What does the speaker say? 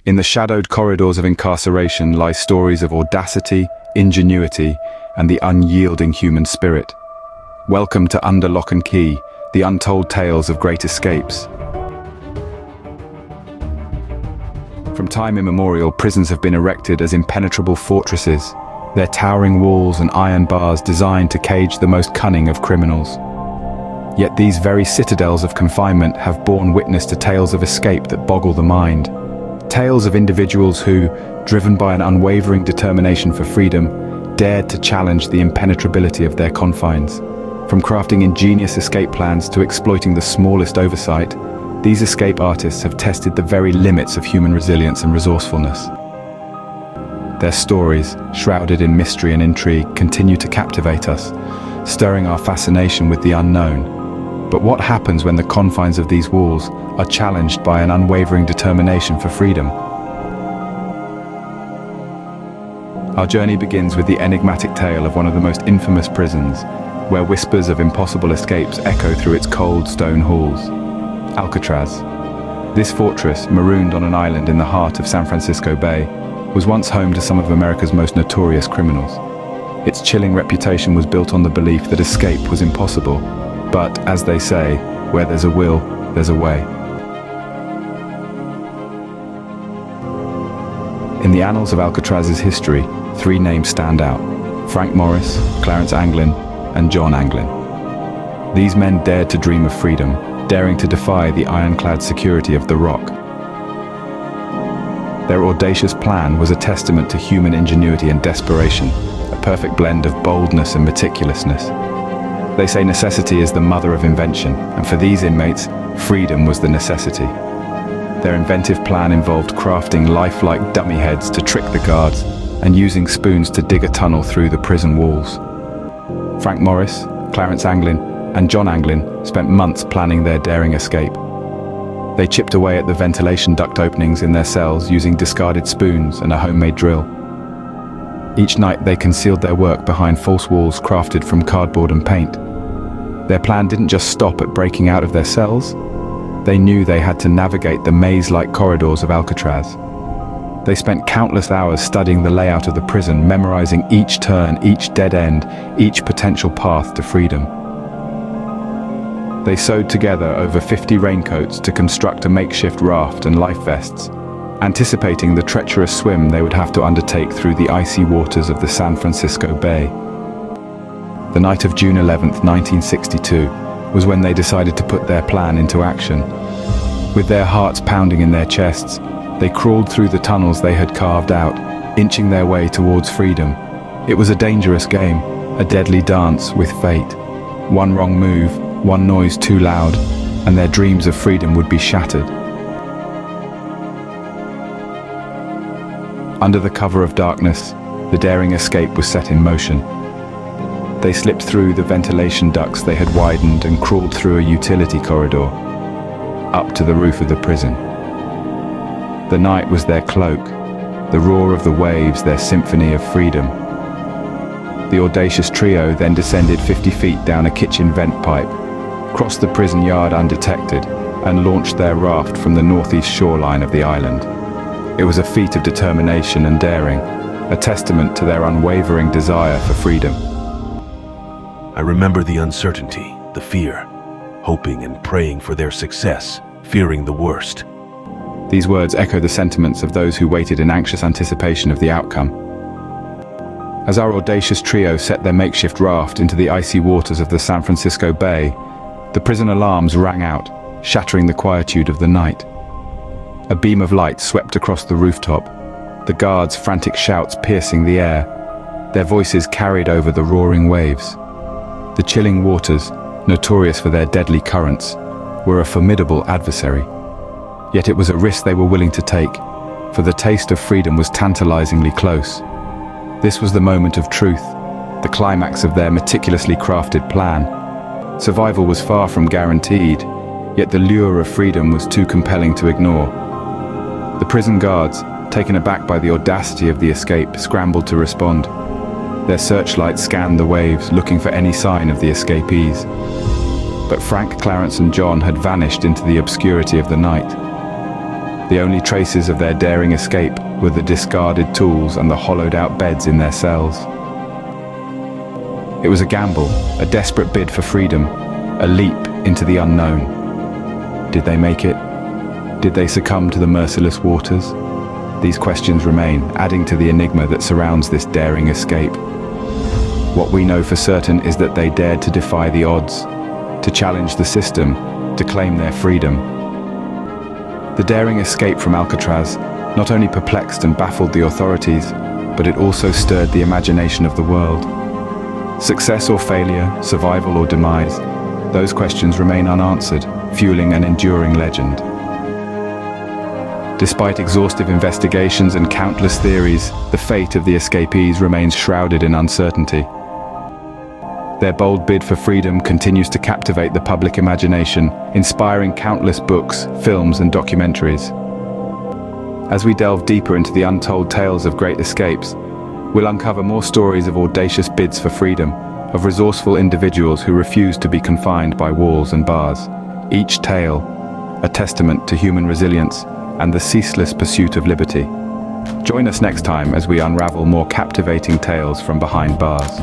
In the shadowed corridors of incarceration lie stories of audacity, ingenuity, and the unyielding human spirit. Welcome to Under Lock and Key, the untold tales of great escapes. From time immemorial, prisons have been erected as impenetrable fortresses, their towering walls and iron bars designed to cage the most cunning of criminals. Yet these very citadels of confinement have borne witness to tales of escape that boggle the mind. Tales of individuals who, driven by an unwavering determination for freedom, dared to challenge the impenetrability of their confines. From crafting ingenious escape plans to exploiting the smallest oversight, these escape artists have tested the very limits of human resilience and resourcefulness. Their stories, shrouded in mystery and intrigue, continue to captivate us, stirring our fascination with the unknown. But what happens when the confines of these walls are challenged by an unwavering determination for freedom? Our journey begins with the enigmatic tale of one of the most infamous prisons, where whispers of impossible escapes echo through its cold stone halls. Alcatraz. This fortress, marooned on an island in the heart of San Francisco Bay, was once home to some of America's most notorious criminals. Its chilling reputation was built on the belief that escape was impossible, but, as they say, where there's a will, there's a way. In the annals of Alcatraz's history, three names stand out: Frank Morris, Clarence Anglin, and John Anglin. These men dared to dream of freedom, daring to defy the ironclad security of the Rock. Their audacious plan was a testament to human ingenuity and desperation, a perfect blend of boldness and meticulousness. They say necessity is the mother of invention, and for these inmates, freedom was the necessity. Their inventive plan involved crafting lifelike dummy heads to trick the guards and using spoons to dig a tunnel through the prison walls. Frank Morris, Clarence Anglin, and John Anglin spent months planning their daring escape. They chipped away at the ventilation duct openings in their cells using discarded spoons and a homemade drill. Each night they concealed their work behind false walls crafted from cardboard and paint. Their plan didn't just stop at breaking out of their cells. They knew they had to navigate the maze-like corridors of Alcatraz. They spent countless hours studying the layout of the prison, memorizing each turn, each dead end, each potential path to freedom. They sewed together over 50 raincoats to construct a makeshift raft and life vests, anticipating the treacherous swim they would have to undertake through the icy waters of the San Francisco Bay. The night of June 11th, 1962, was when they decided to put their plan into action. With their hearts pounding in their chests, they crawled through the tunnels they had carved out, inching their way towards freedom. It was a dangerous game, a deadly dance with fate. One wrong move, one noise too loud, and their dreams of freedom would be shattered. Under the cover of darkness, the daring escape was set in motion. They slipped through the ventilation ducts they had widened and crawled through a utility corridor, up to the roof of the prison. The night was their cloak, the roar of the waves their symphony of freedom. The audacious trio then descended 50 feet down a kitchen vent pipe, crossed the prison yard undetected, and launched their raft from the northeast shoreline of the island. It was a feat of determination and daring, a testament to their unwavering desire for freedom. I remember the uncertainty, the fear, hoping and praying for their success, fearing the worst. These words echo the sentiments of those who waited in anxious anticipation of the outcome. As our audacious trio set their makeshift raft into the icy waters of the San Francisco Bay, the prison alarms rang out, shattering the quietude of the night. A beam of light swept across the rooftop, the guards' frantic shouts piercing the air, their voices carried over the roaring waves. The chilling waters, notorious for their deadly currents, were a formidable adversary. Yet it was a risk they were willing to take, for the taste of freedom was tantalizingly close. This was the moment of truth, the climax of their meticulously crafted plan. Survival was far from guaranteed, yet the lure of freedom was too compelling to ignore. The prison guards, taken aback by the audacity of the escape, scrambled to respond. Their searchlights scanned the waves, looking for any sign of the escapees. But Frank, Clarence, and John had vanished into the obscurity of the night. The only traces of their daring escape were the discarded tools and the hollowed-out beds in their cells. It was a gamble, a desperate bid for freedom, a leap into the unknown. Did they make it? Did they succumb to the merciless waters? These questions remain, adding to the enigma that surrounds this daring escape. What we know for certain is that they dared to defy the odds, to challenge the system, to claim their freedom. The daring escape from Alcatraz not only perplexed and baffled the authorities, but it also stirred the imagination of the world. Success or failure, survival or demise, those questions remain unanswered, fueling an enduring legend. Despite exhaustive investigations and countless theories, the fate of the escapees remains shrouded in uncertainty. Their bold bid for freedom continues to captivate the public imagination, inspiring countless books, films, and documentaries. As we delve deeper into the untold tales of great escapes, we'll uncover more stories of audacious bids for freedom, of resourceful individuals who refuse to be confined by walls and bars. Each tale, a testament to human resilience and the ceaseless pursuit of liberty. Join us next time as we unravel more captivating tales from behind bars.